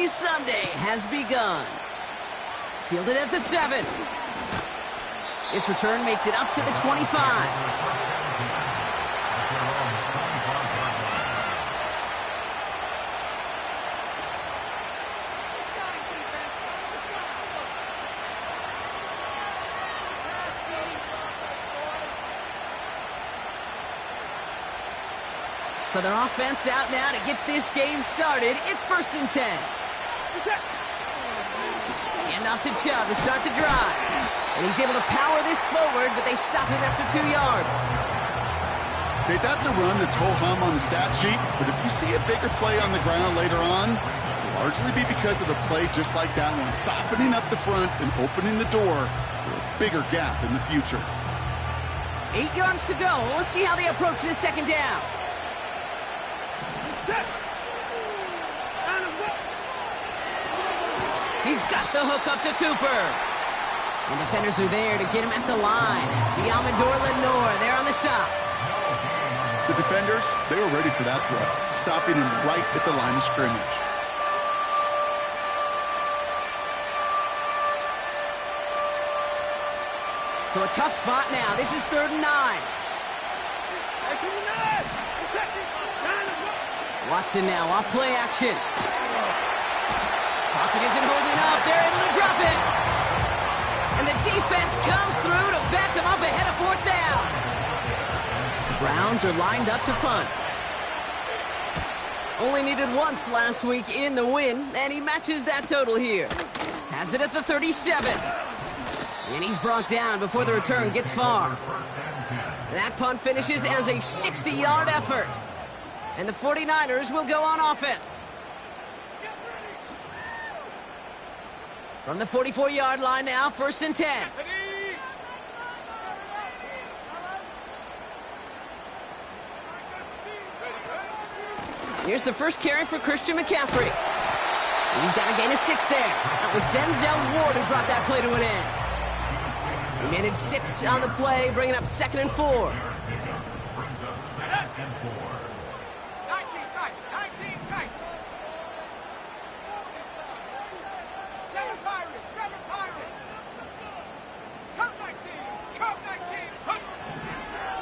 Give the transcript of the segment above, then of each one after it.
Sunday has begun. Fielded at the 7. This return makes it up to the 25. So their offense out now to get this game started. It's 1st and 10. And off to Chubb to start the drive. And he's able to power this forward, but they stop him after 2 yards. Okay, that's a run that's ho-hum on the stat sheet, but if you see a bigger play on the ground later on, it'll largely be because of a play just like that one, softening up the front and opening the door for a bigger gap in the future. 8 yards to go. Let's see how they approach this 2nd down. He's got the hook up to Cooper. And defenders are there to get him at the line. Diamador Lenore there on the stop. The defenders, they were ready for that throw, stopping him right at the line of scrimmage. So a tough spot now. This is 3rd and 9. Watson now off play action. Pocket isn't holding up. They're able to drop it. And the defense comes through to back them up ahead of 4th down. The Browns are lined up to punt. Only needed once last week in the win, and he matches that total here. Has it at the 37. And he's brought down before the return gets far. That punt finishes as a 60-yard effort. And the 49ers will go on offense. From the 44-yard line now, 1st and 10. Here's the first carry for Christian McCaffrey. He's got a gain of 6 there. That was Denzel Ward who brought that play to an end. He managed 6 on the play, bringing up 2nd and 4.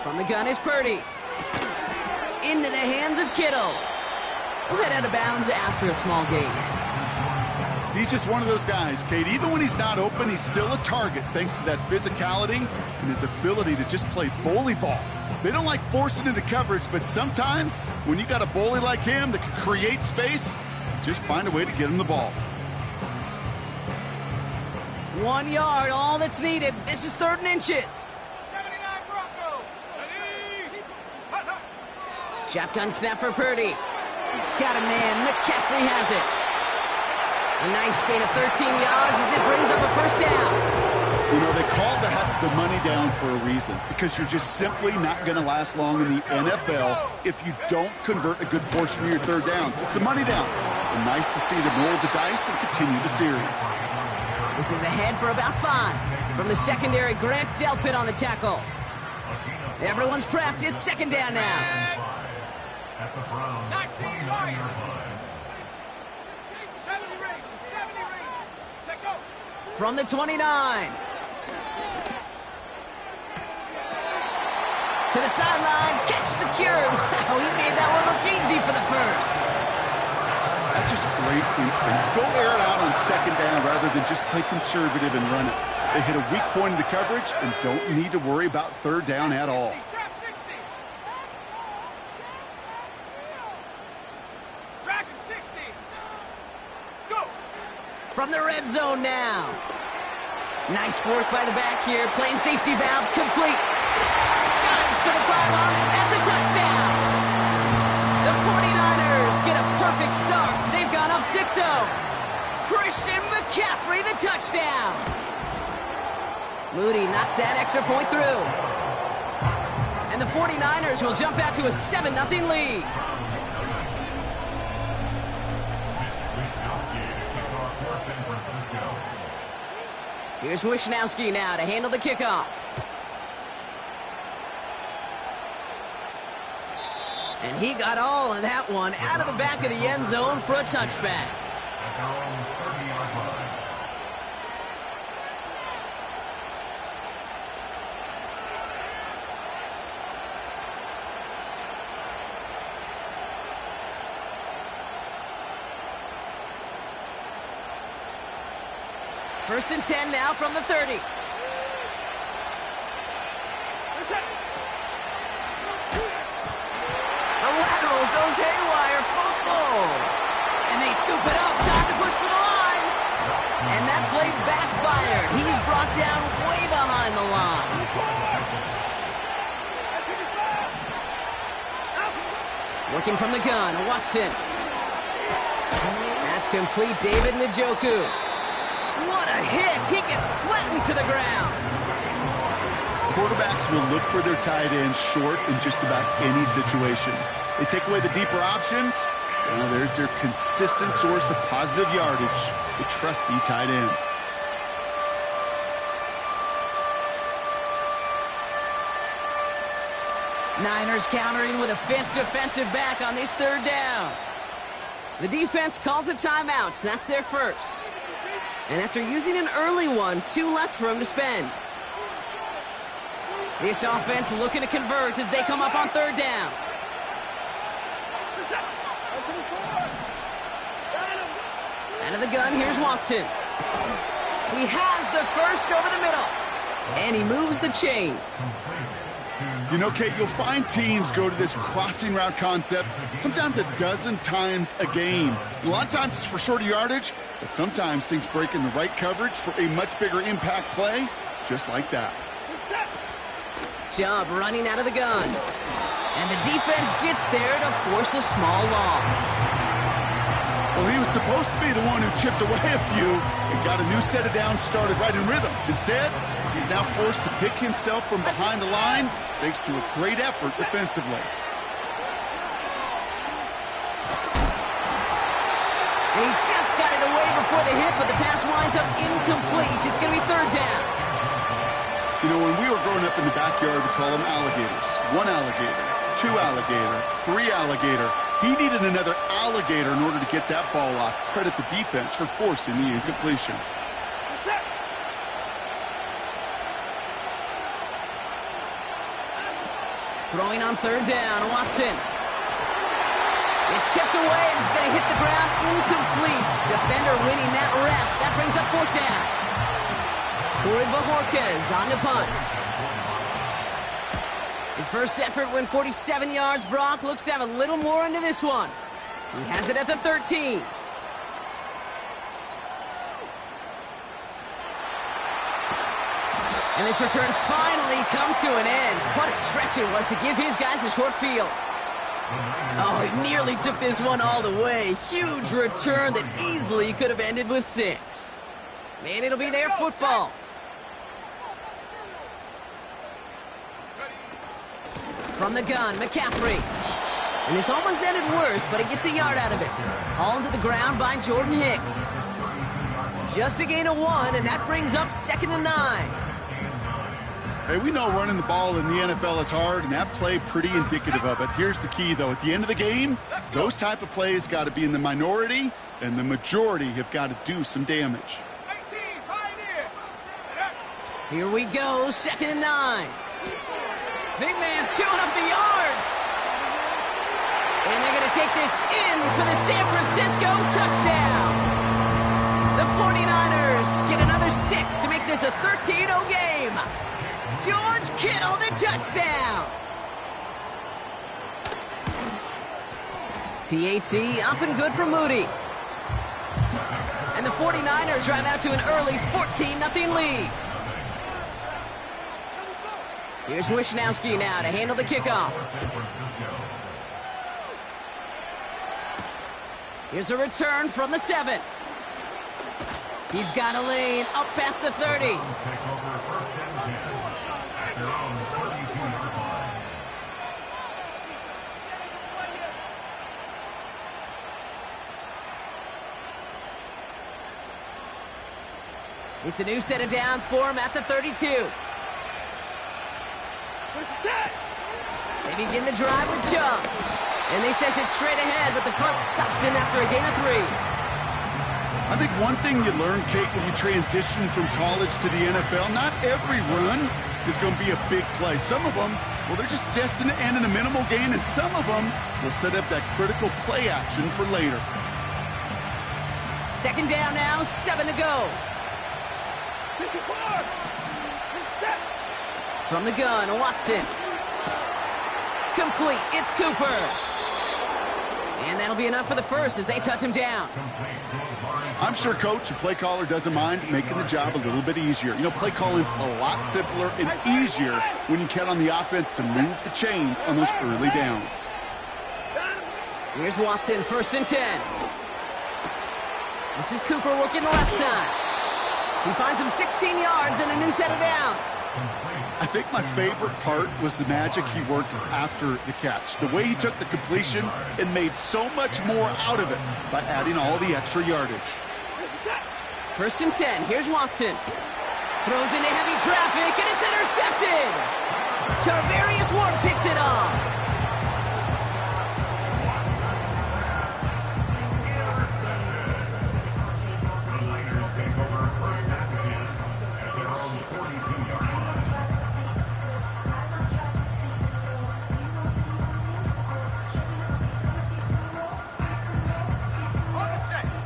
From the gun is Purdy. Into the hands of Kittle. We'll head out of bounds after a small gain. He's just one of those guys, Kate. Even when he's not open, he's still a target thanks to that physicality and his ability to just play bully ball. They don't like forcing into coverage, but sometimes when you got a bully like him that can create space, just find a way to get him the ball. 1 yard, all that's needed. This is 3rd and inches. Shotgun snap for Purdy. Got a man. McCaffrey has it. A nice gain of 13 yards as it brings up a 1st down. You know, they call the money down for a reason, because you're just simply not going to last long in the NFL if you don't convert a good portion of your 3rd downs. It's the money down. And nice to see them roll the dice and continue the series. This is ahead for about 5. From the secondary, Grant Delpit on the tackle. Everyone's prepped. It's 2nd down now. 19 Lions. 70 range. Check go. From the 29. To the sideline. Catch secured. Wow, he made that one look easy for the 1st. That's just great instincts. Go air it out on 2nd down rather than just play conservative and run it. They hit a weak point in the coverage and don't need to worry about 3rd down at all. From the red zone now. Nice work by the back here. Playing safety valve complete. Dives for the pylon, and that's a touchdown. The 49ers get a perfect start. They've gone up 6-0. Christian McCaffrey, the touchdown. Moody knocks that extra point through. And the 49ers will jump out to a 7-0 lead. Here's Wishnowski now to handle the kickoff. And he got all of that one out of the back of the end zone for a touchback. First and 10 now from the 30. The lateral goes haywire. Football. And they scoop it up. Time to push for the line. And that play backfired. He's brought down way behind the line. Working from the gun, Watson. That's complete. David Njoku. What a hit. He gets flattened to the ground. Quarterbacks will look for their tight end short in just about any situation. They take away the deeper options. Well, there's their consistent source of positive yardage, the trusty tight end. Niners countering with a fifth defensive back on this third down. The defense calls a timeout. That's their first. And after using an early one, 2 left for him to spend. This offense looking to convert as they come up on third down. Out of the gun, here's Watson. He has the first over the middle. And he moves the chains. You know, Kate, you'll find teams go to this crossing route concept sometimes a dozen times a game. And a lot of times it's for shorter yardage, but sometimes things break in the right coverage for a much bigger impact play, just like that. Chubb running out of the gun. And the defense gets there to force a small loss. Well, he was supposed to be the one who chipped away a few and got a new set of downs started right in rhythm. Instead, he's now forced to pick himself from behind the line thanks to a great effort defensively. He just got it away before the hit, but the pass winds up incomplete. It's going to be third down. You know, when we were growing up in the backyard, we call them alligators. 1 alligator, 2 alligator, 3 alligator. He needed another alligator in order to get that ball off. Credit the defense for forcing the incompletion. Throwing on third down, Watson. It's tipped away and it's going to hit the ground incomplete. Defender winning that rep. That brings up fourth down. Corey Bajorquez on the punt. His first effort went 47 yards. Brock looks to have a little more into this one. He has it at the 13. And this return finally comes to an end. What a stretch it was to give his guys a short field. Oh, he nearly took this one all the way. Huge return that easily could have ended with 6. And it'll be their football. From the gun, McCaffrey. And this almost ended worse, but he gets a yard out of it. Hauled to the ground by Jordan Hicks. Just a gain of 1, and that brings up 2nd and 9. Hey, we know running the ball in the NFL is hard, and that play pretty indicative of it. Here's the key, though. At the end of the game, those type of plays got to be in the minority, and the majority have got to do some damage. Here we go, 2nd and 9. Big man's showing up the yards. And they're going to take this in for the San Francisco touchdown. The 49ers get another 6 to make this a 13-0 game. George Kittle, the touchdown. PAT up and good for Moody. And the 49ers drive out to an early 14-0 lead. Here's Wishnowski now to handle the kickoff. Here's a return from the 7. He's got a lane up past the 30. It's a new set of downs for him at the 32. They begin the drive with Chubb. And they sent it straight ahead, but the front stops him after a gain of 3. I think one thing you learn, Kate, when you transition from college to the NFL, not every run is going to be a big play. Some of them, well, they're just destined to end in a minimal gain, and some of them will set up that critical play action for later. 2nd down now, 7 to go. 54. Set. From the gun, Watson. Complete. It's Cooper. And that'll be enough for the first as they touch him down. I'm sure, Coach, the play caller doesn't mind making the job a little bit easier. You know, play calling's a lot simpler and easier when you count on the offense to move the chains on those early downs. Here's Watson, 1st and 10. This is Cooper working the left side. He finds him 16 yards and a new set of downs. I think my favorite part was the magic he worked after the catch. The way he took the completion and made so much more out of it by adding all the extra yardage. 1st and 10. Here's Watson. Throws into heavy traffic, and it's intercepted. Tarvarius Ward picks it off.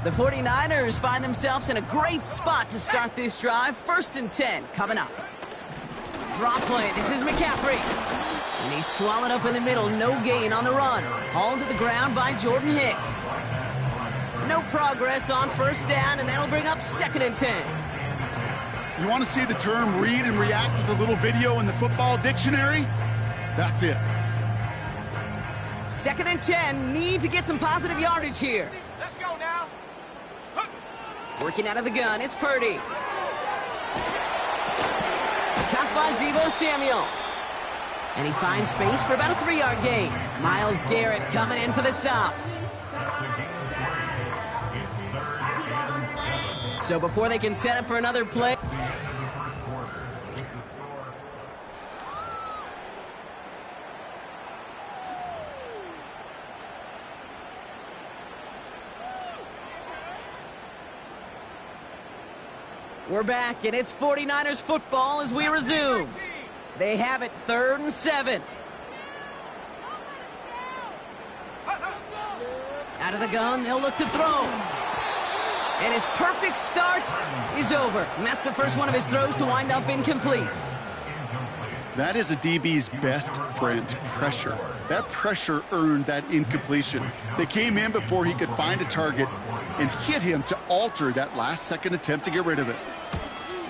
The 49ers find themselves in a great spot to start this drive. 1st and 10 coming up. Drop play. This is McCaffrey. And he's swallowed up in the middle. No gain on the run. Hauled to the ground by Jordan Hicks. No progress on 1st down, and that'll bring up 2nd and 10. You want to see the term read and react with a little video in the football dictionary? That's it. 2nd and 10. Need to get some positive yardage here. Let's go now. Working out of the gun, it's Purdy. Caught by Deebo Samuel. And he finds space for about a 3-yard gain. Myles Garrett coming in for the stop. So before they can set up for another play... We're back, and it's 49ers football as we resume. They have it 3rd and 7. Out of the gun, they'll look to throw. And his perfect start is over. And that's the first one of his throws to wind up incomplete. That is a DB's best friend, pressure. That pressure earned that incompletion. They came in before he could find a target and hit him to alter that last-second attempt to get rid of it.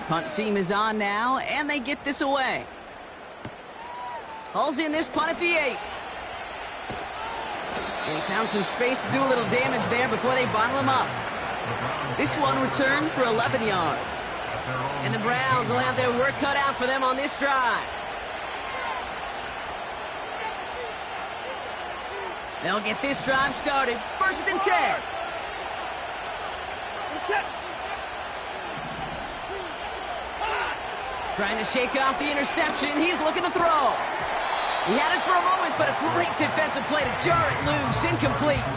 Punt team is on now, and they get this away. Hauls in this punt at the 8. And he found some space to do a little damage there before they bottle him up. This one returned for 11 yards. And the Browns will have their work cut out for them on this drive. They'll get this drive started. 1st and 10. Trying to shake off the interception. He's looking to throw. He had it for a moment, but a great defensive play to jar it loose. Incomplete.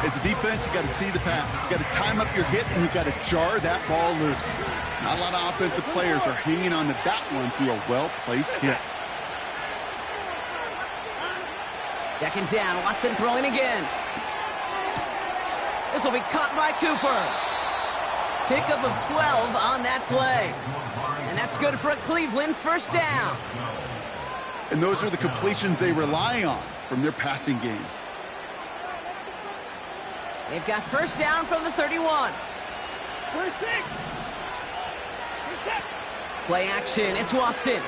As a defense, you got to see the pass. You got to time up your hit, and you got to jar that ball loose. Not a lot of offensive players are hanging on to that one through a well-placed hit. 2nd down. Watson throwing again. This will be caught by Cooper. Pickup of 12 on that play. And that's good for a Cleveland 1st down. And those are the completions they rely on from their passing game. They've got 1st down from the 31. Play action. It's Watson.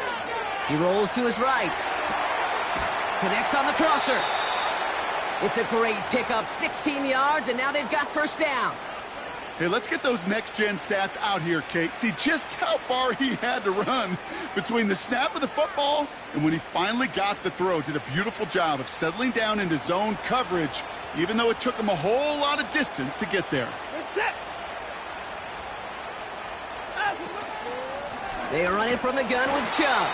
He rolls to his right. Connects on the crosser. It's a great pickup, 16 yards, and now they've got 1st down. Hey, let's get those next-gen stats out here, Kate. See just how far he had to run between the snap of the football and when he finally got the throw. Did a beautiful job of settling down into zone coverage, even though it took him a whole lot of distance to get there. They run it from the gun with Chubb.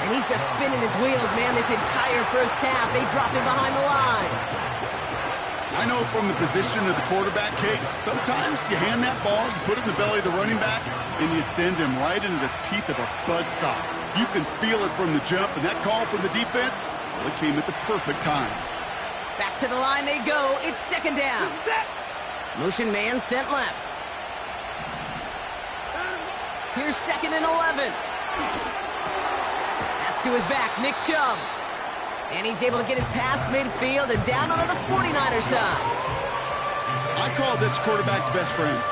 And he's just spinning his wheels, man, this entire 1st half. They drop him behind the line. I know from the position of the quarterback, Kate, sometimes you hand that ball, you put it in the belly of the running back, and you send him right into the teeth of a buzzsaw. You can feel it from the jump, and that call from the defense, well, it came at the perfect time. Back to the line they go. It's 2nd down. Motion man sent left. Here's 2nd and 11. That's to his back, Nick Chubb. And he's able to get it past midfield and down onto the 49er side. I call this quarterback's best friend.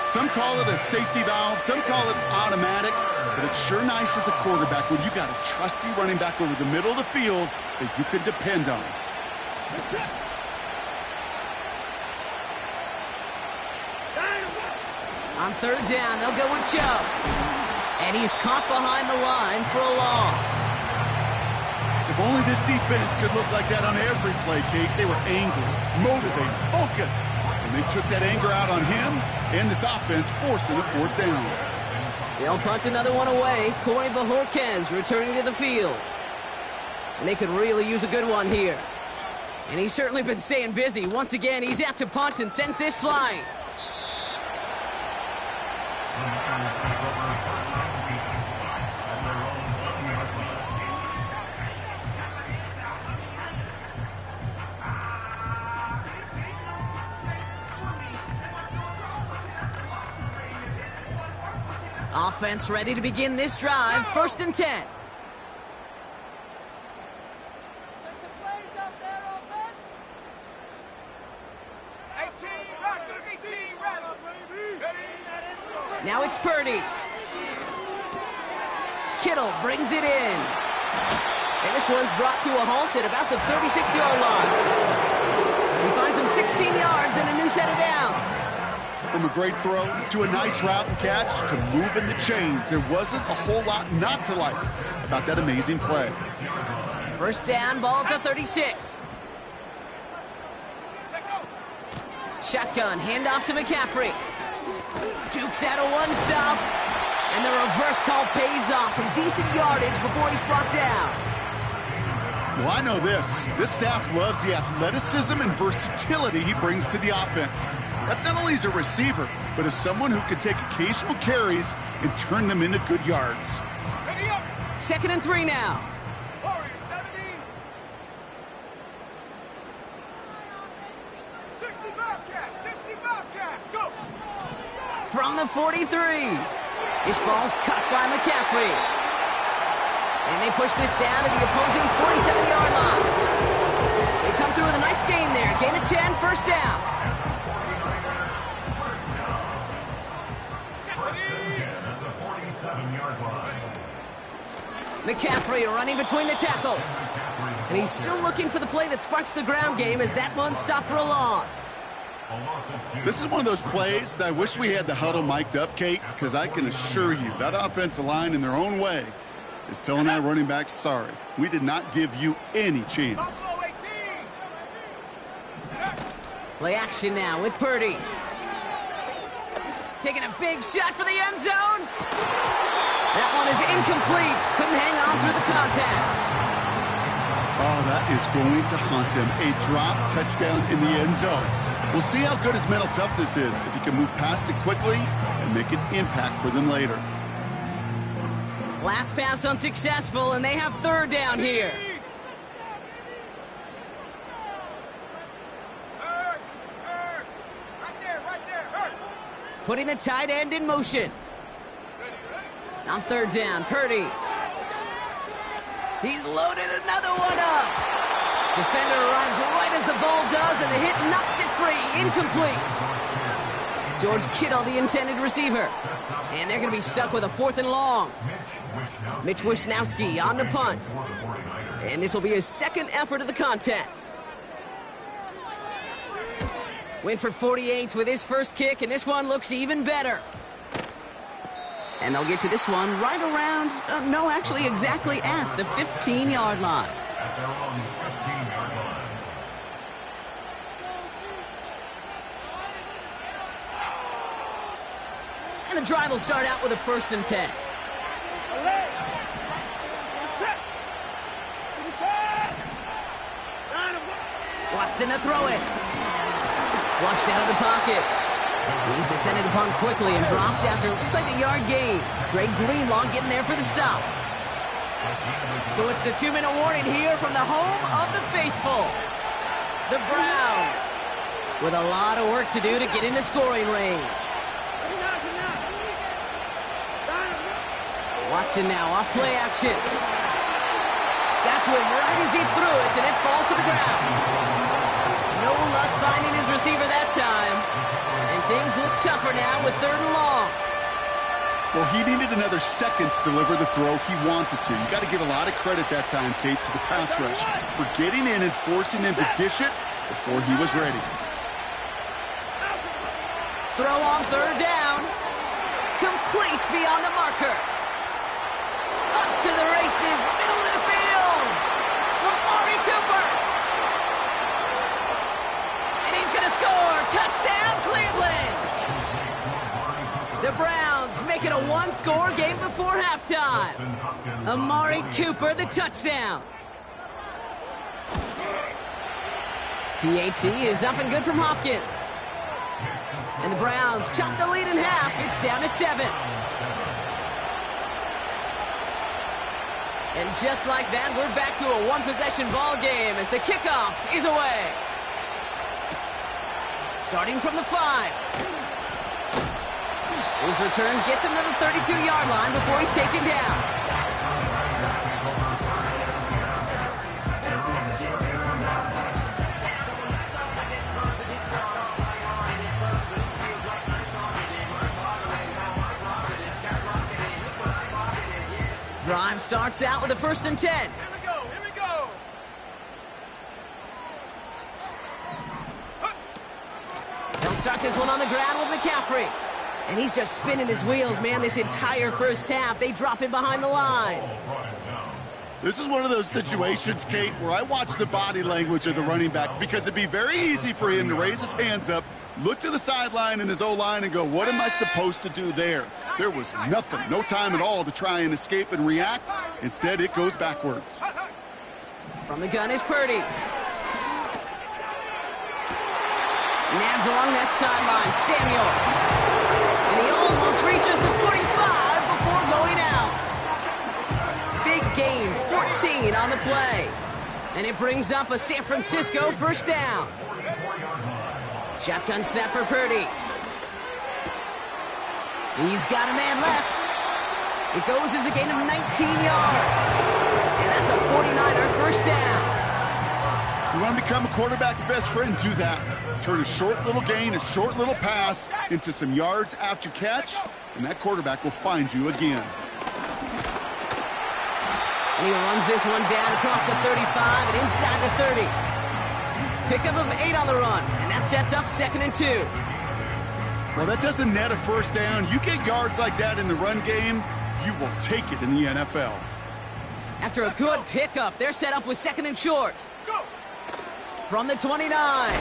Some call it a safety valve, some call it automatic, but it's sure nice as a quarterback when you got a trusty running back over the middle of the field that you can depend on. On 3rd down, they'll go with Chubb. And he's caught behind the line for a loss. If only this defense could look like that on every play, Kate. They were angry, motivated, focused. And they took that anger out on him and this offense, forcing a 4th down. They'll punch another one away. Corey Bajorquez returning to the field. And they could really use a good one here. And he's certainly been staying busy. Once again, he's out to punt and sends this flying. Offense ready to begin this drive. 1st and 10. Make some plays out there, offense. 18 rattle, baby. Now it's Purdy. Kittle brings it in. And this one's brought to a halt at about the 36-yard line. He finds him 16 yards and a new set of downs. From a great throw to a nice route and catch to moving the chains, there wasn't a whole lot not to like about that amazing play. 1st down, ball at the 36. Shotgun, handoff to McCaffrey. Jukes out a one-stop, and the reverse call pays off. Some decent yardage before he's brought down. Well, I know this. This staff loves the athleticism and versatility he brings to the offense. That's not only as a receiver, but as someone who can take occasional carries and turn them into good yards. 2nd and 3 now. Warriors 17. 65 cat. Go. From the 43. This ball's cut by McCaffrey. And they push this down to the opposing 47-yard line. They come through with a nice gain there. Gain of 10, 1st down. McCaffrey running between the tackles. And he's still looking for the play that sparks the ground game as that one stopped for a loss. This is one of those plays that I wish we had the huddle mic'd up, Kate, because I can assure you that offensive line in their own way is telling that running back, sorry, we did not give you any chance. Play action now with Purdy. Taking a big shot for the end zone. That one is incomplete. Couldn't hang on through the contact. Oh, that is going to haunt him. A drop touchdown in the end zone. We'll see how good his mental toughness is if he can move past it quickly and make an impact for them later. Last pass unsuccessful, and they have 3rd down here. Right there. Putting the tight end in motion. On 3rd down, Purdy. He's loaded another one up. Defender arrives right as the ball does, and the hit knocks it free. Incomplete. George Kittle, the intended receiver. And they're going to be stuck with a 4th and long. Mitch Wisnowski on the punt. And this will be his 2nd effort of the contest. Winford 48 with his first kick, and this one looks even better. And they'll get to this one right around, actually exactly at the 15-yard line. And the drive will start out with a 1st and 10. Watson to throw it. Flushed out of the pocket. He's descended upon quickly and dropped after, looks like a yard gain. Dre Greenlaw getting there for the stop. So it's the 2-minute warning here from the home of the faithful. The Browns with a lot of work to do to get into scoring range. Watson now, off play action. Got to him right as he threw it, and it falls to the ground. No luck finding his receiver that time. And things look tougher now with 3rd and long. Well, he needed another second to deliver the throw he wanted to. You got to give a lot of credit that time, Kate, to the pass rush for getting in and forcing him to dish it before he was ready. Throw on 3rd down. Complete beyond the marker. Up to the races, middle of the field. Amari Cooper. And he's going to score. Touchdown, Cleveland. The Browns make it a 1-score game before halftime. Amari Cooper, the touchdown. PAT is up and good from Hopkins. And the Browns chop the lead in half. It's down to 7. And just like that, we're back to a 1-possession ball game as the kickoff is away. Starting from the 5. His return gets him to the 32-yard line before he's taken down. Drive starts out with a 1st and 10. Here we go, here we go. They'll start this one on the ground with McCaffrey. And he's just spinning his wheels, man, this entire first half. They drop him behind the line. This is one of those situations, Kate, where I watch the body language of the running back because it'd be very easy for him to raise his hands up, look to the sideline in his O-line and go, what am I supposed to do there? There was nothing, no time at all to try and escape and react. Instead, it goes backwards. From the gun is Purdy. Nabs along that sideline, Samuel. And he almost reaches the 45 before going out. Big gain, 14 on the play. And it brings up a San Francisco 1st down. Shotgun snap for Purdy. He's got a man left. It goes as a gain of 19 yards. And that's a 49er 1st down. You want to become a quarterback's best friend, do that. Turn a short little gain, a short little pass into some yards after catch, and that quarterback will find you again. And he runs this one down across the 35 and inside the 30. Pickup of 8 on the run, and that sets up 2nd and 2. Well, that doesn't net a 1st down. You get yards like that in the run game, you will take it in the NFL. After a good pickup, they're set up with 2nd and short. From the 29.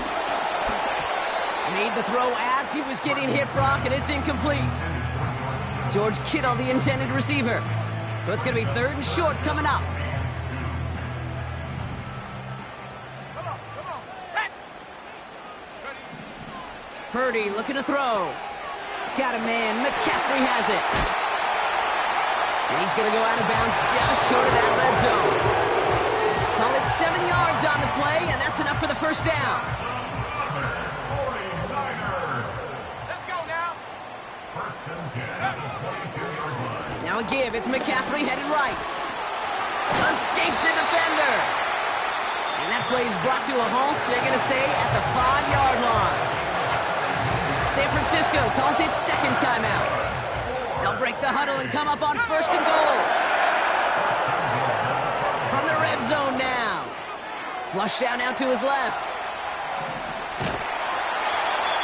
Made the throw as he was getting hit, Brock, and it's incomplete. George Kittle, the intended receiver. So it's going to be 3rd and short coming up. Come on, set. Ready. Purdy looking to throw. Got a man. McCaffrey has it. And he's going to go out of bounds just short of that red zone. Call it 7 yards on the play, and that's enough for the 1st down. Let's go now. Now a give. It's McCaffrey headed right. Escapes a defender. And that play is brought to a halt. They're going to say at the 5-yard line. San Francisco calls it 2nd timeout. They'll break the huddle and come up on 1st and goal. From the red zone now. Flush down out to his left.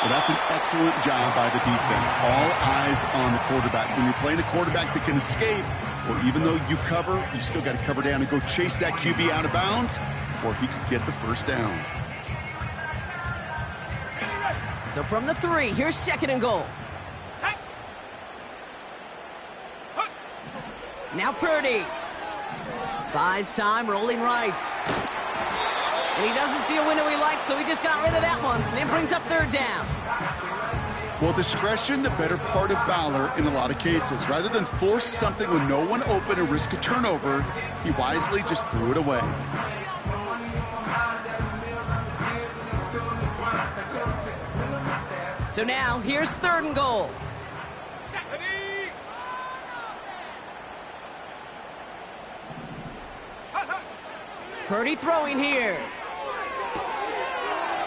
Well, that's an excellent job by the defense. All eyes on the quarterback. When you're playing a quarterback that can escape, well, even though you cover, you still got to cover down and go chase that QB out of bounds before he could get the 1st down. So from the 3, here's 2nd and goal. Now Purdy. Buys time, rolling right. And he doesn't see a window he likes, so he just got rid of that one. And it brings up 3rd down. Well, discretion, the better part of valor in a lot of cases. Rather than force something with no one open and risk a turnover, he wisely just threw it away. So now, here's 3rd and goal. Purdy throwing here.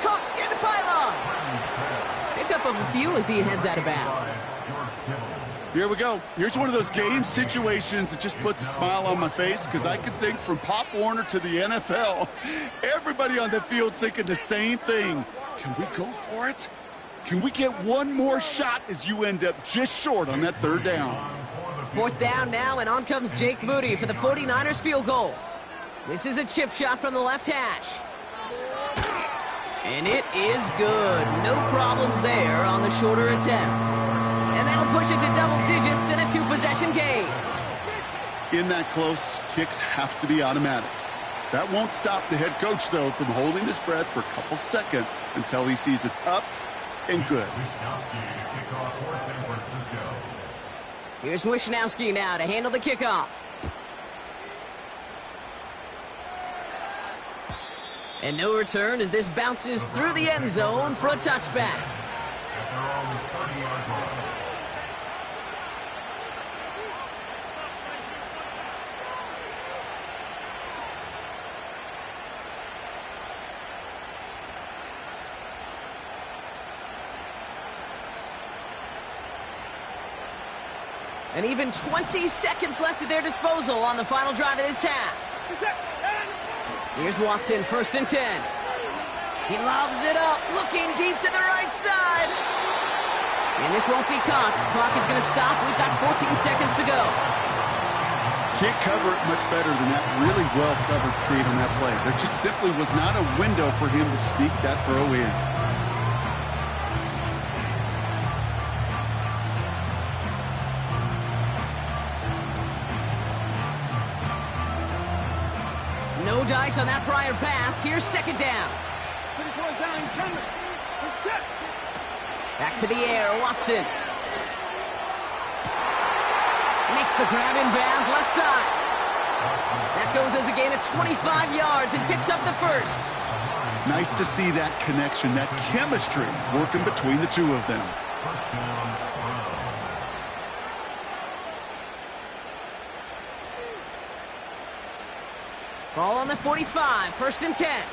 Caught near the pylon. Pick up a few as he heads out of bounds. Here we go. Here's one of those game situations that just puts a smile on my face because I can think from Pop Warner to the NFL. Everybody on the field thinking the same thing. Can we go for it? Can we get one more shot as you end up just short on that third down? 4th down now, and on comes Jake Moody for the 49ers field goal. This is a chip shot from the left hash. And it is good. No problems there on the shorter attempt. And that'll push it to double digits in a 2-possession game. In that close, kicks have to be automatic. That won't stop the head coach, though, from holding his breath for a couple seconds until he sees it's up and good. Here's Wishnowski now to handle the kickoff. And no return as this bounces through the end zone for a touchback. And even 20 seconds left at their disposal on the final drive of this half. Here's Watson, 1st and 10. He lobs it up, looking deep to the right side. And this won't be caught. Clock is going to stop. We've got 14 seconds to go. Can't cover it much better than that really well-covered cleat on that play. There just simply was not a window for him to sneak that throw in. No dice on that prior pass. Here's 2nd down. Back to the air, Watson. Makes the grab in bounds, left side. That goes as a gain of 25 yards and picks up the 1st. Nice to see that connection, that chemistry working between the two of them. Ball on the 45, 1st and 10.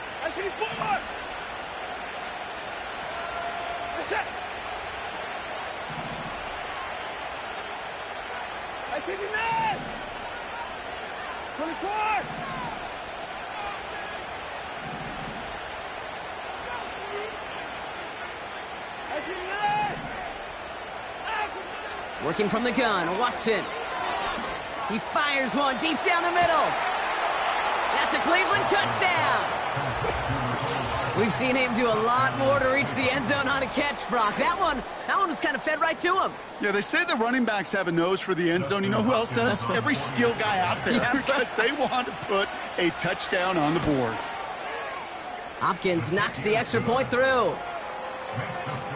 Working from the gun, Watson. He fires one deep down the middle. That's a Cleveland touchdown. We've seen him do a lot more to reach the end zone on a catch, Brock. That one was kind of fed right to him. Yeah, they say the running backs have a nose for the end zone. You know who else does? Every skill guy out there, because they want to put a touchdown on the board. Hopkins knocks the extra point through.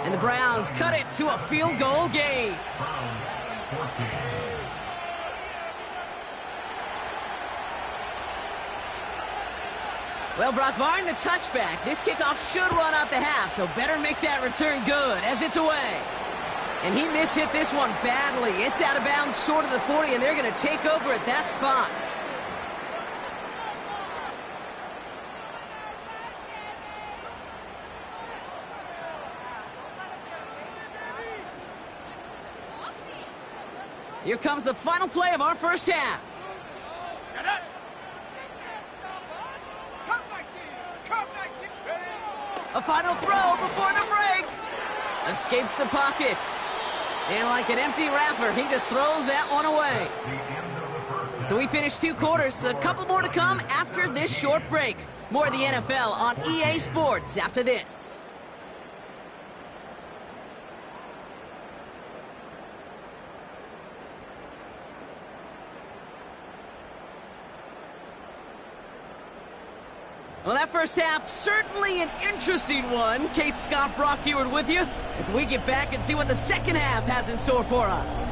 And the Browns cut it to a field goal game. Well, Brock, barring the touchback, this kickoff should run out the half, so better make that return good as it's away. And he mishit this one badly. It's out of bounds short of the 40, and they're going to take over at that spot. Here comes the final play of our first half. A final throw before the break. Escapes the pocket. And like an empty wrapper, he just throws that one away. So we finished 2 quarters. A couple more to come after this short break. More of the NFL on EA Sports after this. Well, that first half, certainly an interesting one. Kate Scott, Brock Heward with you as we get back and see what the second half has in store for us.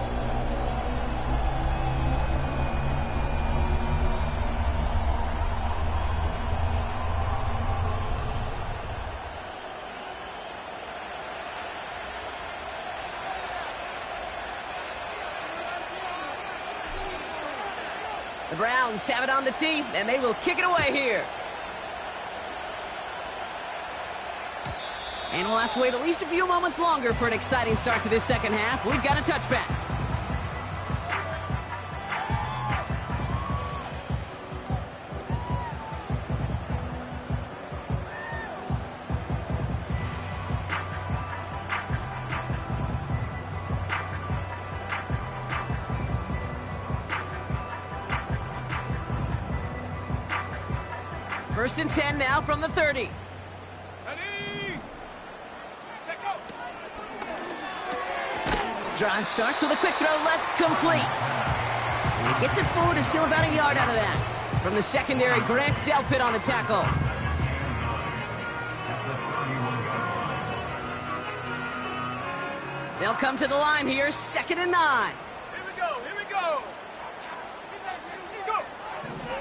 The Browns have it on the tee, and they will kick it away here. And we'll have to wait at least a few moments longer for an exciting start to this second half. We've got a touchback. First and 10 now from the 30. Ready? Set, go. Drive starts with a quick throw left, complete. And he gets it forward to steal about a yard out of that. From the secondary, Grant Delpit on the tackle. They'll come to the line here, 2nd and 9. Here we go, here we go. Go.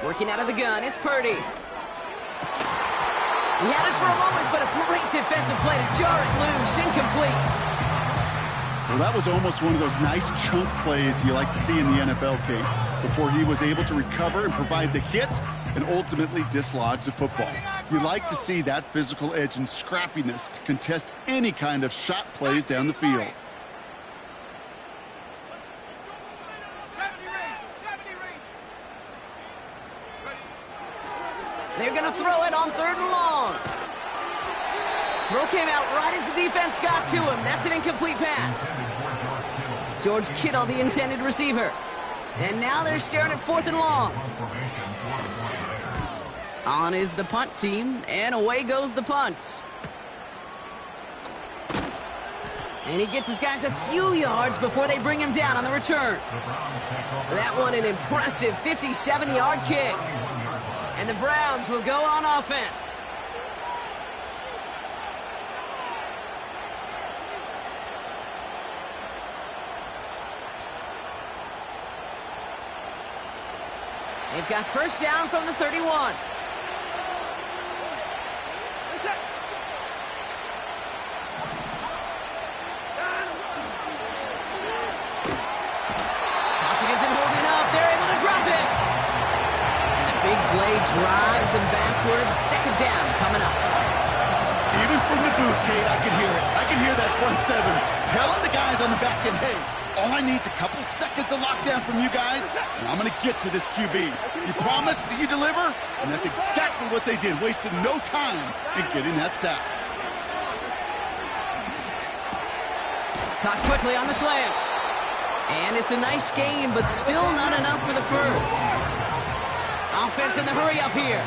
Working out of the gun, it's Purdy. He had it for a moment, but a great defensive play to jar it loose, incomplete. Well, that was almost one of those nice chunk plays you like to see in the NFL, Kate, before he was able to recover and provide the hit and ultimately dislodge the football. You like to see that physical edge and scrappiness to contest any kind of shot plays down the field. 70 range. Ready? They're going to throw it on 3rd and long. Throw came out right as the defense got to him. That's an incomplete pass. George Kittle, the intended receiver. And now they're staring at 4th and long. On is the punt team, and away goes the punt. And he gets his guys a few yards before they bring him down on the return. That one an impressive 57-yard kick. And the Browns will go on offense. They've got first down from the 31. Pocket isn't holding up. They're able to drop it. And the big play drives them backwards. 2nd down coming up. Even from the booth, Kate, I can hear it. I can hear that front 7 telling the guys on the back end, hey, all I need is a couple seconds of lockdown from you guys, and I'm going to get to this QB. You promise that you deliver? And that's exactly what they did, wasted no time in getting that sack. Caught quickly on the slant. And it's a nice game, but still not enough for the first. Offense in the hurry up here.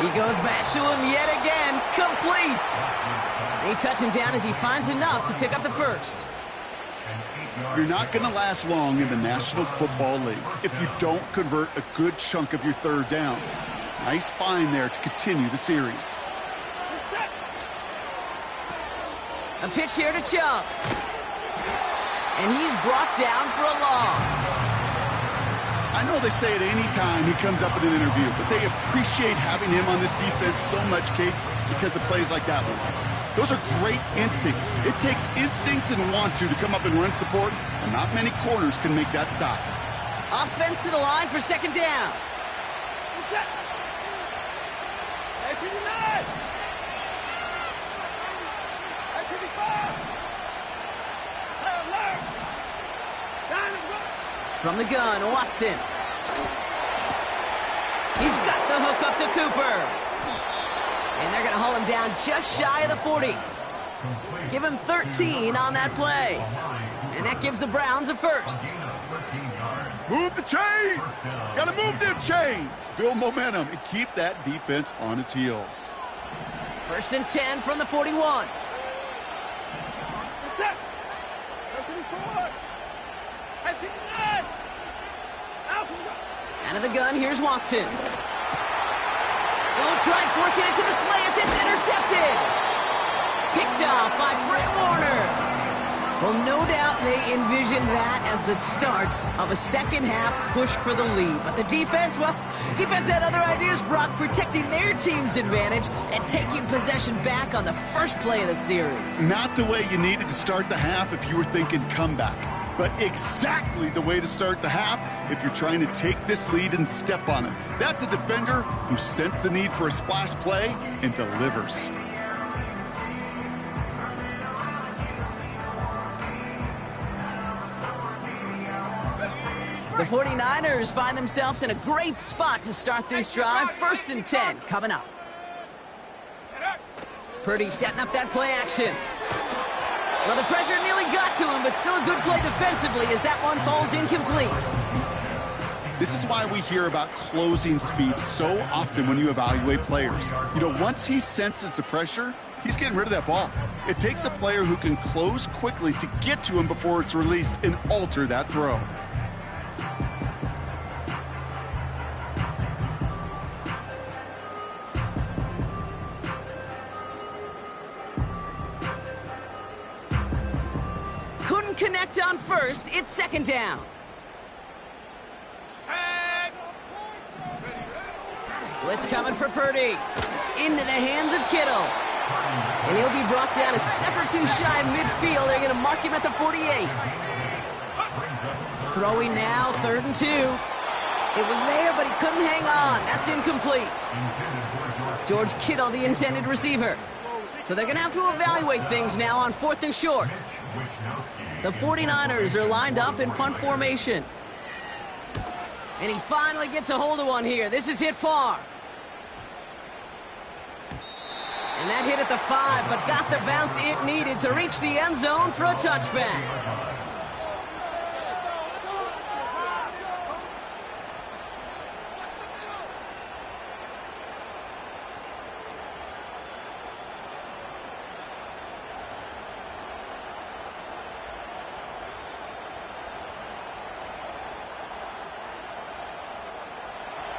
He goes back to him yet again. Complete. They touch him down as he finds enough to pick up the first. You're not going to last long in the National Football League if you don't convert a good chunk of your 3rd downs. Nice find there to continue the series. A pitch here to Chubb. And he's brought down for a loss. I know they say it any time he comes up in an interview, but they appreciate having him on this defense so much, Kate, because of plays like that one. Those are great instincts. It takes instincts and want to come up and run support, and not many corners can make that stop. Offense to the line for 2nd down. From the gun, Watson. He's got the hook up to Cooper. And they're going to haul him down just shy of the 40. Give him 13 on that play. And that gives the Browns a first. Move the chains! Got to move them chains! Build momentum and keep that defense on its heels. First and 10 from the 41. Out of the gun, here's Watson. Oh, trying forcing it to the slant. It's intercepted. Picked off by Fred Warner. Well, no doubt they envisioned that as the start of a second half push for the lead. But the defense, well, defense had other ideas, Brock, protecting their team's advantage and taking possession back on the first play of the series. Not the way you needed to start the half if you were thinking comeback, but exactly the way to start the half if you're trying to take this lead and step on it. That's a defender who sensed the need for a splash play and delivers. The 49ers find themselves in a great spot to start this drive. 1st and 10 coming up. Purdy setting up that play action. Well, the pressure nearly got to him, but still a good play defensively as that one falls incomplete. This is why we hear about closing speed so often when you evaluate players. You know, once he senses the pressure, he's getting rid of that ball. It takes a player who can close quickly to get to him before it's released and alter that throw. Couldn't connect on first. It's 2nd down. Blitz coming for Purdy. Into the hands of Kittle. And he'll be brought down a step or two shy of midfield. They're going to mark him at the 48. Throwing now, 3rd and 2. It was there, but he couldn't hang on. That's incomplete. George Kittle, the intended receiver. So they're going to have to evaluate things now on 4th and short. The 49ers are lined up in punt formation. And he finally gets a hold of one here. This is hit far. And that hit at the 5, but got the bounce it needed to reach the end zone for a touchback.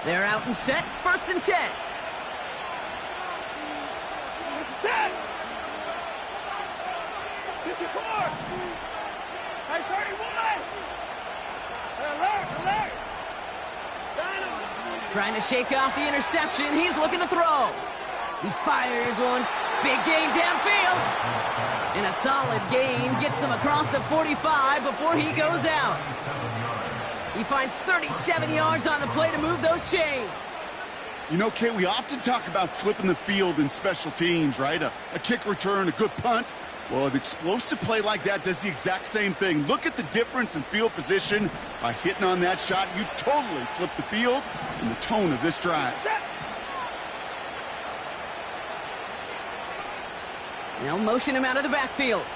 They're out and set, 1st and 10. 10. 54. Hey, 31. Alert. Trying to shake off the interception. He's looking to throw. He fires one. Big gain downfield. And a solid gain gets them across the 45 before he goes out. He finds 37 yards on the play to move those chains. You know, Kate, we often talk about flipping the field in special teams, right? A kick return, a good punt. Well, an explosive play like that does the exact same thing. Look at the difference in field position. By hitting on that shot, you've totally flipped the field and the tone of this drive. Now motion him out of the backfield.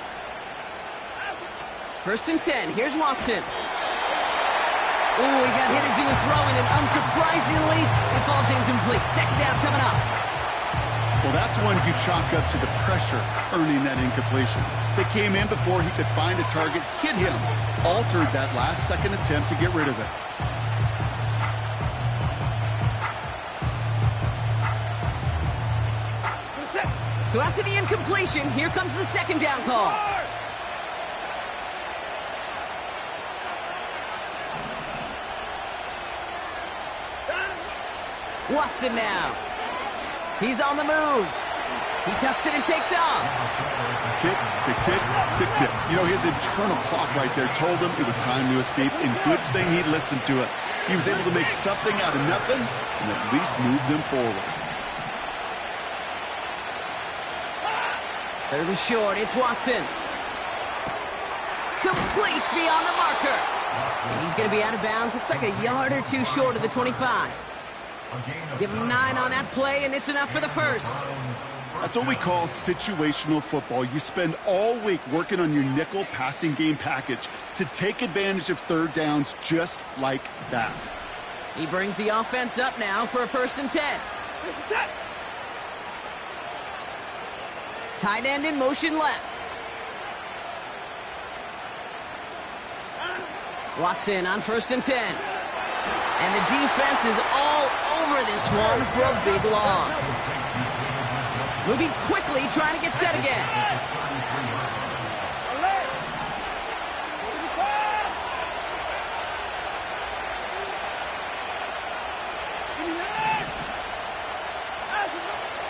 1st and 10. Here's Watson. Ooh, he got hit as he was throwing, and unsurprisingly, it falls incomplete. 2nd down coming up. Well, that's one you chalk up to the pressure earning that incompletion. They came in before he could find a target, hit him, altered that last-second attempt to get rid of it. So after the incompletion, here comes the 2nd down call. Watson now. He's on the move. He tucks it and takes off. Tick, tick, tick, tick, tick. You know, his internal clock right there told him it was time to escape, and good thing he listened to it. He was able to make something out of nothing and at least move them forward. 3rd and short, it's Watson. Complete beyond the marker. And he's going to be out of bounds. Looks like a yard or two short of the 25. Give him 9 on that play, and it's enough for the 1st. That's what we call situational football. You spend all week working on your nickel passing game package to take advantage of 3rd downs just like that. He brings the offense up now for a 1st and 10. Tight end in motion left. Watson on 1st and 10. And the defense is all over this one for a big loss. Moving quickly, trying to get set again.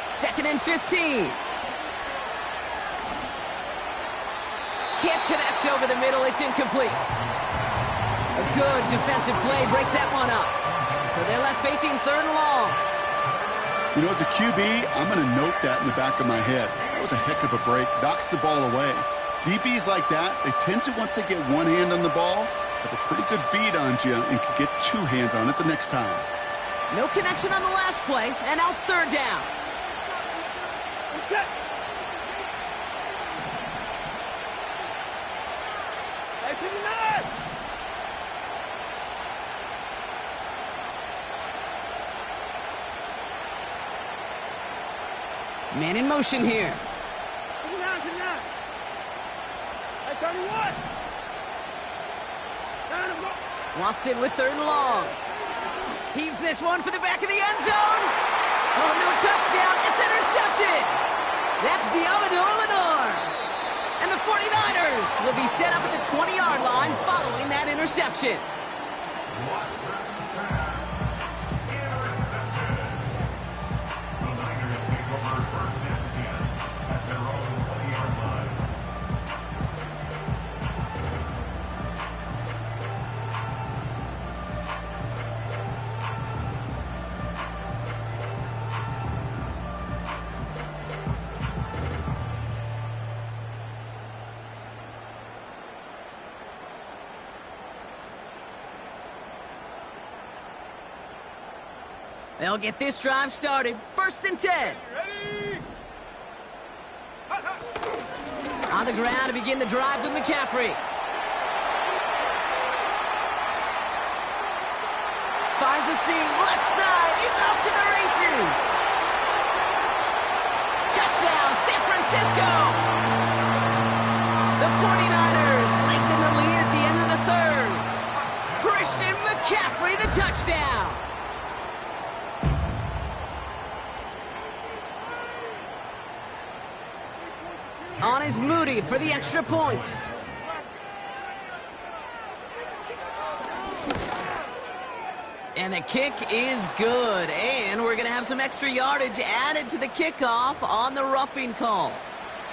Second and 15. Can't connect over the middle. It's incomplete. A good defensive play breaks that one up. So they're left facing 3rd and long. You know, as a QB, I'm going to note that in the back of my head. That was a heck of a break. Knocks the ball away. DBs like that, they tend to, once they get one hand on the ball, have a pretty good beat on you and can get two hands on it the next time. No connection on the last play, and now it's third down. Set. Hey, to the nine. Man in motion here. To the nine, to the nine. Hey, 31. Down and go. Watson with third and long. Heaves this one for the back of the end zone. Oh, no touchdown. It's intercepted. That's Diamador Lenore. And the 49ers will be set up at the 20-yard line following that interception. They'll get this drive started. First and 10. Ready? On the ground to begin the drive with McCaffrey. Finds a seam, left side, he's off to the races. Touchdown, San Francisco. The 49ers lengthen the lead at the end of the third. Christian McCaffrey, the touchdown. On is Moody for the extra point. And the kick is good. And we're going to have some extra yardage added to the kickoff on the roughing call.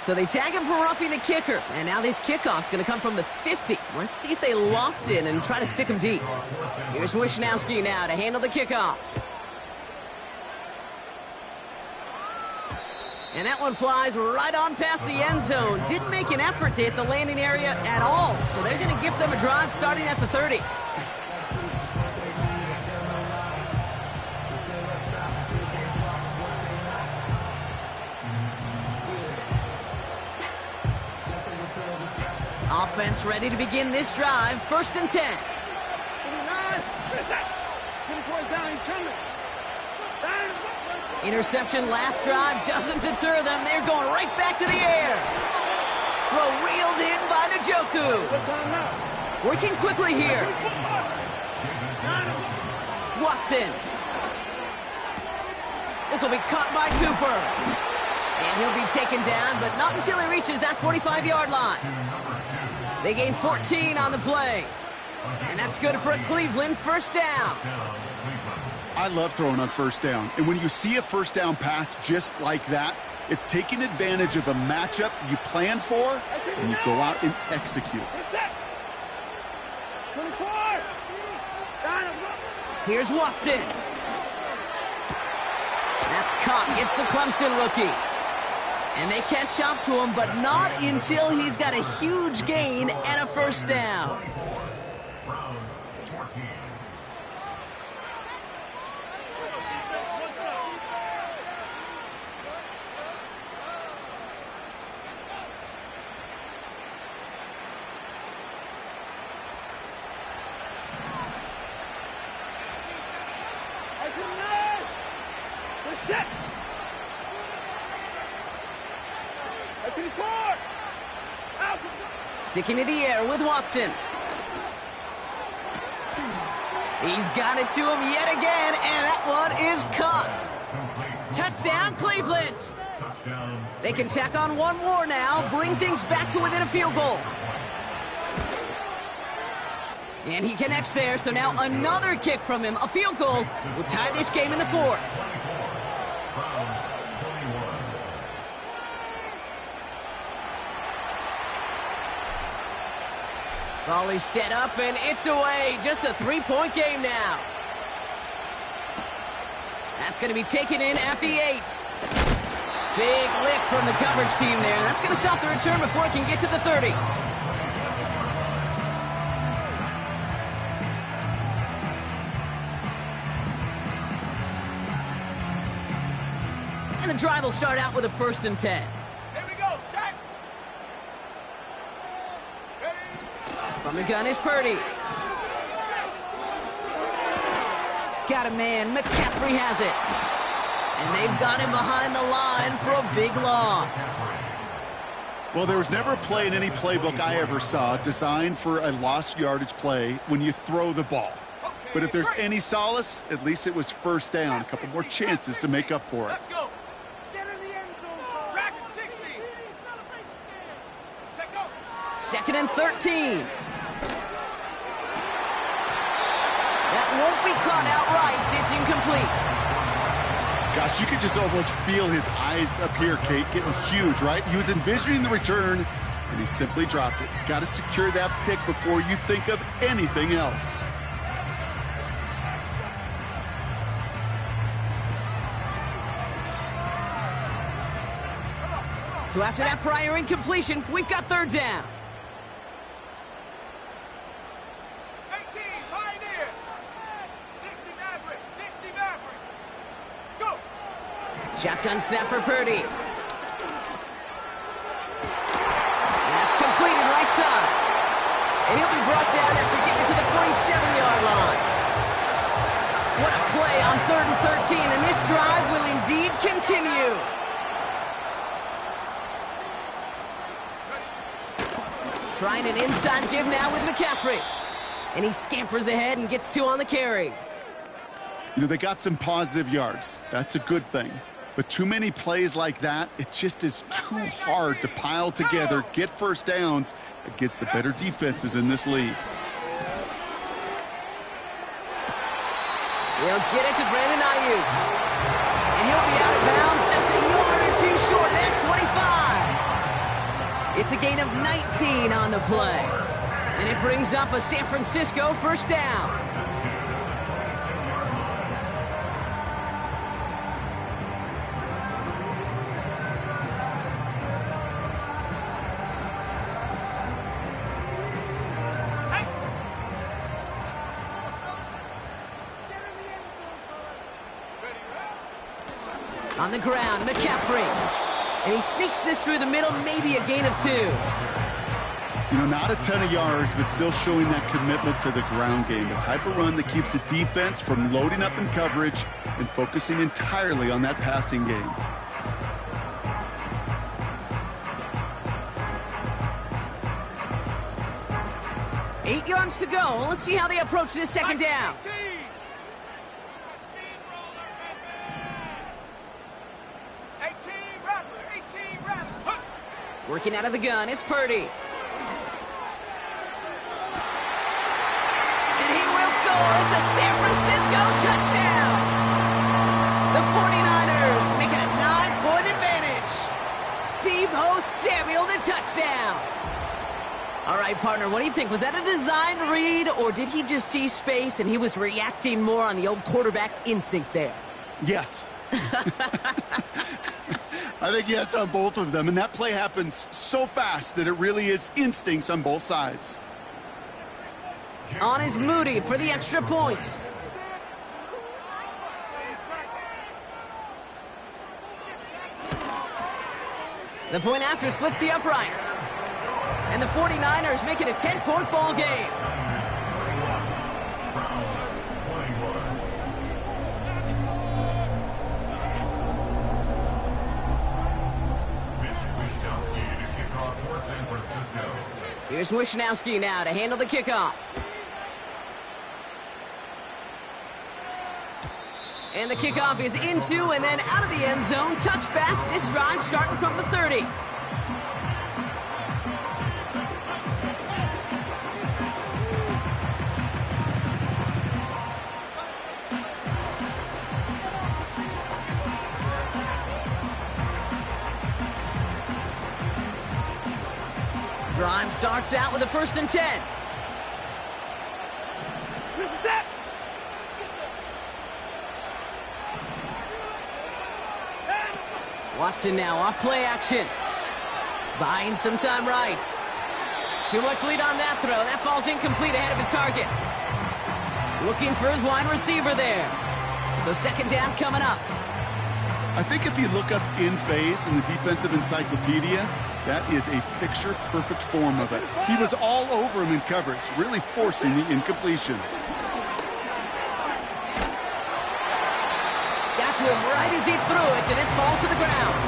So they tag him for roughing the kicker. And now this kickoff's going to come from the 50. Let's see if they loft in and try to stick him deep. Here's Wishnowski now to handle the kickoff. And that one flies right on past the end zone. Didn't make an effort to hit the landing area at all. So they're going to give them a drive starting at the 30. Offense ready to begin this drive. First and 10. 29. Where's that? 10 points down, he's coming. Down and go. Interception last drive doesn't deter them. They're going right back to the air. Throw reeled in by Njoku. What time now? Working quickly here. Down and go. Watson. This will be caught by Cooper. And he'll be taken down, but not until he reaches that 45-yard line. They gain 14 on the play. And that's good for a Cleveland first down. I love throwing on first down. And when you see a first down pass just like that, it's taking advantage of a matchup you plan for, and you go out and execute. Where's that? 24. Down and go. Here's Watson. That's caught. It's the Clemson rookie. And they catch up to him, but not until he's got a huge gain and a first down. Set. 24. Out. Sticking to the air with Watson. He's got it to him yet again, and that one is caught. Touchdown, Cleveland. They can tack on one more now, bring things back to within a field goal. And he connects there, so now another kick from him. A field goal will tie this game in the fourth. Volley set up, and it's away. Just a three-point game now. That's going to be taken in at the 8. Big lick from the coverage team there. That's going to stop the return before it can get to the 30. the drive will start out with a 1st and 10. Here we go, Shaq. From the gun is Purdy. Got a man. McCaffrey has it. And they've got him behind the line for a big loss. Well, there was never a play in any playbook I ever saw designed for a lost yardage play when you throw the ball. But if there's any solace, at least it was 1st down. A couple more chances to make up for it. Let's go. Get in the end zone. Track it, 60. Check go. 2nd and 13. That won't be caught outright. It's incomplete. Gosh, you could just almost feel his eyes up here, Kate, getting huge, right? He was envisioning the return, and he simply dropped it. Got to secure that pick before you think of anything else. So after that prior incompletion, we've got 3rd down. 18, Pioneer. 60 Maverick, 60 Maverick. Go. Shotgun snap for Purdy. That's completed right side. And he'll be brought down after getting to the 47-yard line. What a play on 3rd and 13, and this drive will indeed continue. Trying an inside give now with McCaffrey. And he scampers ahead and gets 2 on the carry. You know, they got some positive yards. That's a good thing. But too many plays like that, it just is too hard to pile together, get 1st downs against the better defenses in this league. He'll get it to Brandon Ayuk. And he'll be out of bounds just a yard or 2 short of that 25. It's a gain of 19 on the play. And it brings up a San Francisco 1st down. On the ground, McCaffrey. And he sneaks this through the middle, maybe a gain of 2. You know, not a ton of yards, but still showing that commitment to the ground game. The type of run that keeps the defense from loading up in coverage and focusing entirely on that passing game. Eight yards to go. Let's see how they approach this 2nd down. 18 Rattler. Working out of the gun, it's Purdy. And he will score. It's a San Francisco touchdown. The 49ers make it a 9-point advantage. Deebo Samuel, the touchdown. All right, partner, what do you think? Was that a design read, or did he just see space and he was reacting more on the old quarterback instinct there? Yes. I think yes on both of them, and that play happens so fast that it really is instincts on both sides. On is Moody for the extra point. The point after splits the uprights. And the 49ers make it a 10-point ball game. Here's Wishnowski now to handle the kickoff. And the kickoff is into and then out of the end zone. Touchback. This drive starting from the 30. Drive starts out with a 1st and 10. This is it. Watson now off play action. Buying some time right. Too much lead on that throw. That falls incomplete ahead of his target. Looking for his wide receiver there. So 2nd down coming up. I think if you look up in phase in the defensive encyclopedia, that is a picture-perfect form of it. He was all over him in coverage, really forcing the incompletion. Got to him right as he threw it, and it falls to the ground.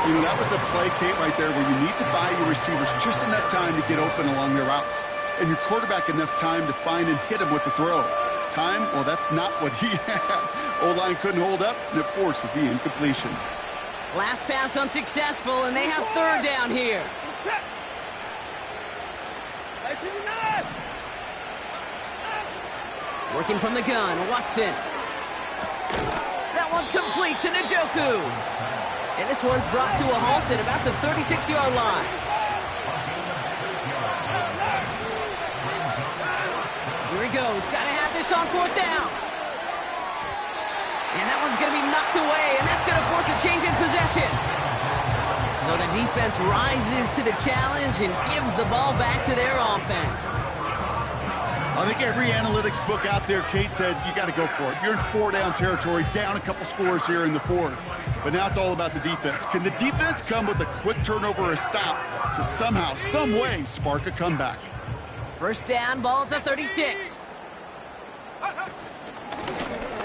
You know, that was a play, Kate, right there, where you need to buy your receivers just enough time to get open along their routes, and your quarterback enough time to find and hit him with the throw. Time, well, that's not what he had. O-line couldn't hold up, and it forces the incompletion. Last pass unsuccessful, and they have third down here. Working from the gun, Watson. That one complete to Njoku. And this one's brought to a halt at about the 36-yard line. Here he goes. Got to have this on fourth down. And that one's going to be knocked away, and that's going to force a change in possession. So the defense rises to the challenge and gives the ball back to their offense. I think every analytics book out there, Kate, said you got to go for it. You're in four-down territory, down a couple scores here in the fourth. But now it's all about the defense. Can the defense come with a quick turnover or a stop to somehow, some way, spark a comeback? First down, ball at the 36.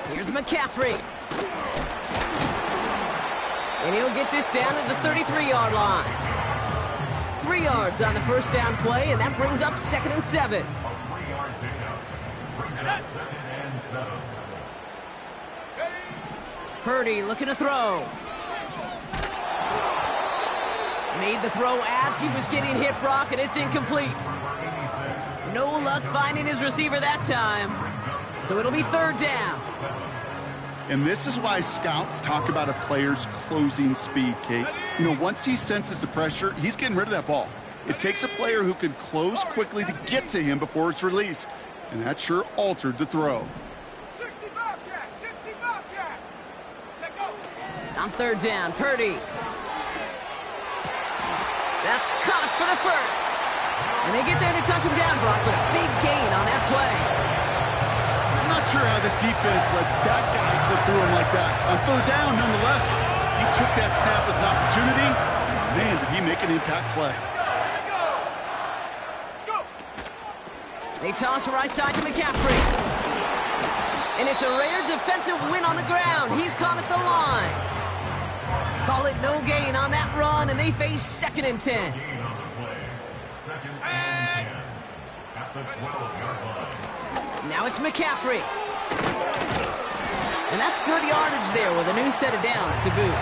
Here's McCaffrey. And he'll get this down at the 33-yard line. 3 yards on the first down play, and that brings up 2nd and 7. Purdy looking to throw. Made the throw as he was getting hit, Brock, and it's incomplete. No luck finding his receiver that time. So it'll be third down. And this is why scouts talk about a player's closing speed, Kate. You know, once he senses the pressure, he's getting rid of that ball. It takes a player who can close quickly to get to him before it's released. And that sure altered the throw. 60 Bobcat, 60 Bobcat. Take go. On third down, Purdy. That's caught for the first. And they get there to touch him down, Brock, but a big gain on that play. I'm not sure how this defense let that guy slip through him like that. On third down, nonetheless, he took that snap as an opportunity. Man, did he make an impact play. They toss right side to McCaffrey. And it's a rare defensive win on the ground. He's caught at the line. Call it no gain on that run, and they face 2nd and 10. Now it's McCaffrey. And that's good yardage there with a new set of downs to boot.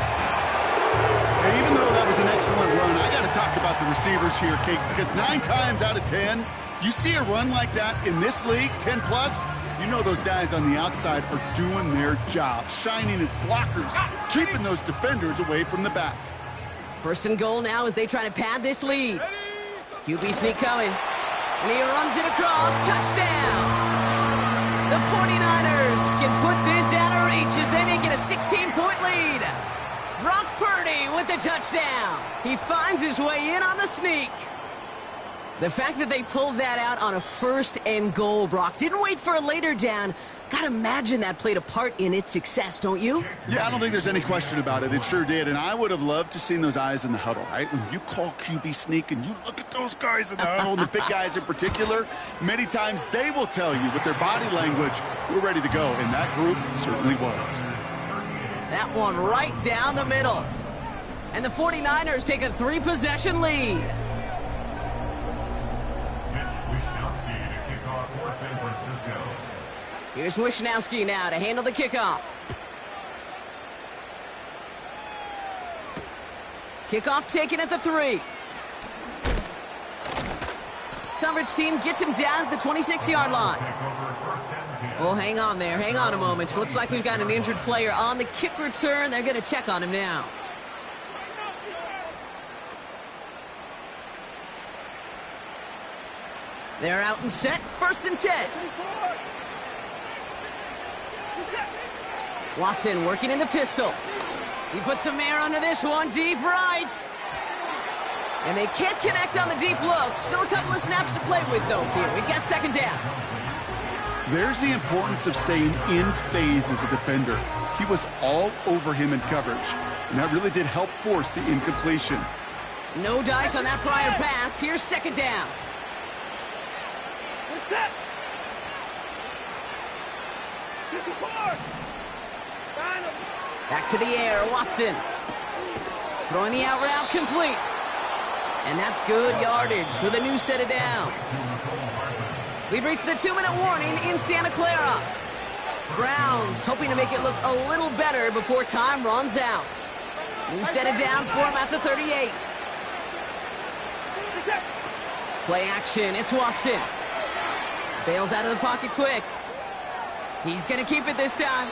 And even though that was an excellent run, I got to talk about the receivers here, Kate, because 9 times out of 10, you see a run like that in this league, 10 plus, you know those guys on the outside are doing their job, shining as blockers, keeping those defenders away from the back. First and goal now as they try to pad this lead. QB sneak coming. And he runs it across. Touchdown! The 49ers can put this out of reach as they make it a 16-point lead. Brock Purdy with the touchdown. He finds his way in on the sneak. The fact that they pulled that out on a first and goal, Brock, didn't wait for a later down. Gotta imagine that played a part in its success, don't you? Yeah, I don't think there's any question about it. It sure did, and I would have loved to seen those eyes in the huddle, right? When you call QB sneak and you look at those guys in the huddle, and the big guys in particular, many times they will tell you with their body language, we're ready to go, and that group certainly was. That one right down the middle. And the 49ers take a 3-possession lead. Here's Wishnowski now to handle the kickoff. Kickoff taken at the 3. Coverage team gets him down at the 26-yard line. Oh, hang on there. Hang on a moment. Looks like we've got an injured player on the kick return. They're going to check on him now. They're out and set. 1st and 10. Watson working in the pistol. He puts some air under this one, deep right. And they can't connect on the deep look. Still a couple of snaps to play with, though, here. We've got 2nd down. There's the importance of staying in phase as a defender. He was all over him in coverage, and that really did help force the incompletion. No dice on that prior pass. Here's second down. We're set. 54. Final. Back to the air, Watson. Throwing the out route complete. And that's good yardage with a new set of downs. We've reached the 2-minute warning in Santa Clara. Browns hoping to make it look a little better before time runs out. New set of downs for him at the 38. Play action, it's Watson. Bails out of the pocket quick. He's going to keep it this time.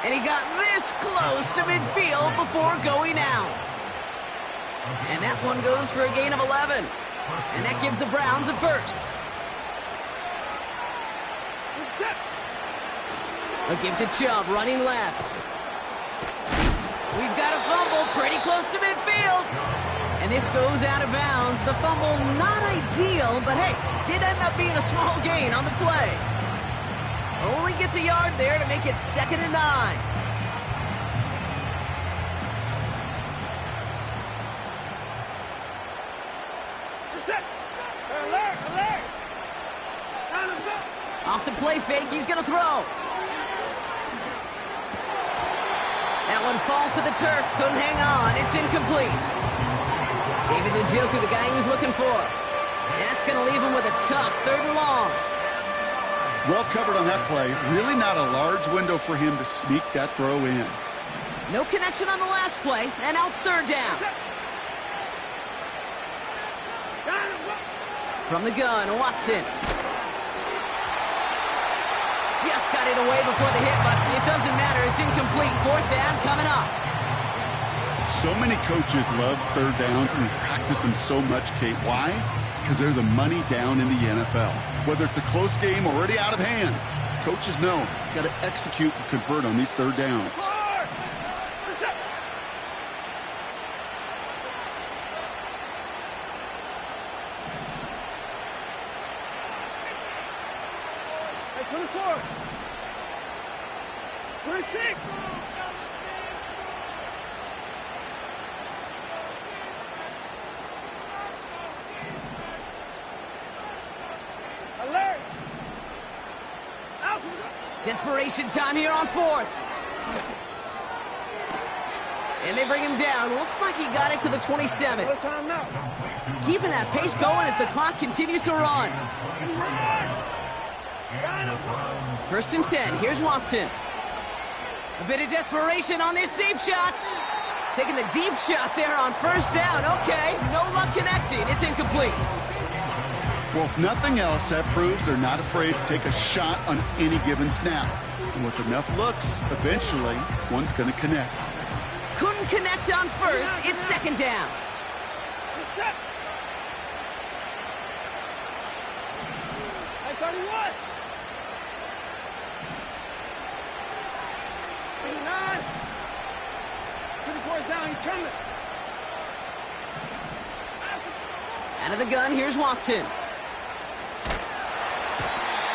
And he got this close to midfield before going out. And that one goes for a gain of 11. And that gives the Browns a first. A give to Chubb, running left. We've got a fumble pretty close to midfield. And this goes out of bounds. The fumble not ideal, but hey, did end up being a small gain on the play. Only gets a yard there to make it 2nd and 9. Alert, alert. Now let's go. Off the play fake, he's going to throw. That one falls to the turf, couldn't hang on. It's incomplete. David Njoku, the guy he was looking for. And that's going to leave him with a tough 3rd and long. Well covered on that play. Really not a large window for him to sneak that throw in. No connection on the last play, and out 3rd down. From the gun, Watson. Just got it away before the hit, but it doesn't matter. It's incomplete. 4th down coming up. So many coaches love 3rd downs, and they practice them so much, Kate. Why? Because they're the money down in the NFL. Whether it's a close game or already out of hand, coaches know you got to execute and convert on these 3rd downs. Hey, 24. 26. Alert. Out. Desperation time here on 4th. And they bring him down. Looks like he got it to the 27. No time now. Keeping that pace going as the clock continues to run. 1st and 10. Here's Watson. A bit of desperation on this deep shot. Taking the deep shot there on 1st down. Okay, no luck connecting. It's incomplete. Well, if nothing else, that proves they're not afraid to take a shot on any given snap. And with enough looks, eventually, one's going to connect. Couldn't connect on 1st. It's 2nd down. Hey, 31. 89. 24 down, he's coming. Out of the gun, here's Watson.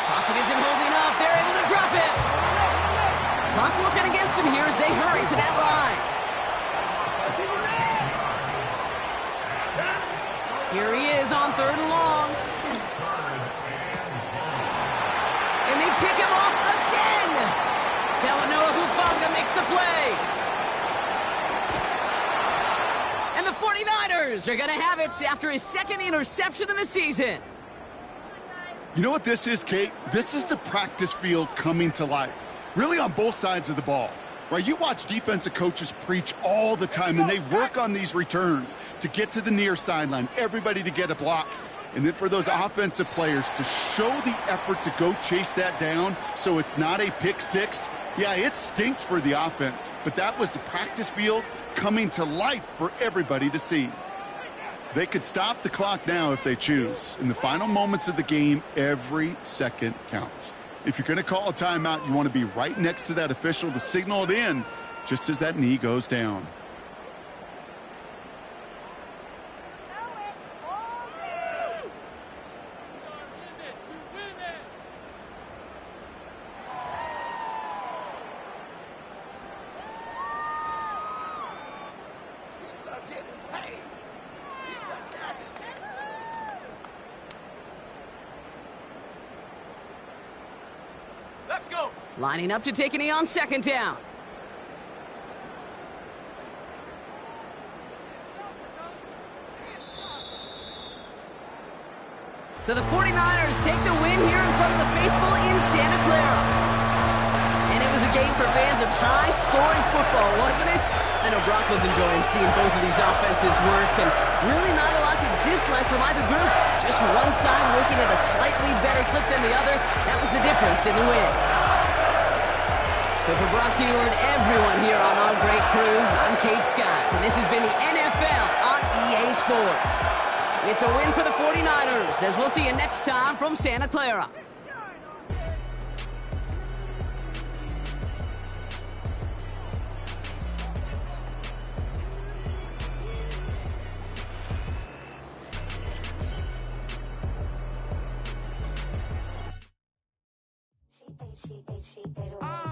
Pocket isn't holding up. They're able to drop it. Clock working against him here as they hurry to that line. Here he is on 3rd and long. And they pick him off again. Talanoa Hufanga makes the play. And the 49ers are going to have it after his 2nd interception of the season. You know what this is, Kate? This is the practice field coming to life. Really on both sides of the ball. Right? You watch defensive coaches preach all the time, and they work on these returns to get to the near sideline, everybody to get a block. And then for those offensive players to show the effort to go chase that down so it's not a pick six. Yeah, it stinks for the offense, but that was the practice field coming to life for everybody to see. They could stop the clock now if they choose. In the final moments of the game, every second counts. If you're going to call a timeout, you want to be right next to that official to signal it in just as that knee goes down. Let's go. Lining up to take a knee on second down. So the 49ers take the win here in front of the faithful in Santa Clara. And it was a game for fans of high-scoring football, wasn't it? I know Brock was enjoying seeing both of these offenses work, and really not a lot to dislike from either group. Just one side working at a slightly better clip than the other. That was the difference in the win. So for Brock Heward, everyone here on our great crew, I'm Kate Scott, and this has been the NFL on EA Sports. It's a win for the 49ers, as we'll see you next time from Santa Clara. She ate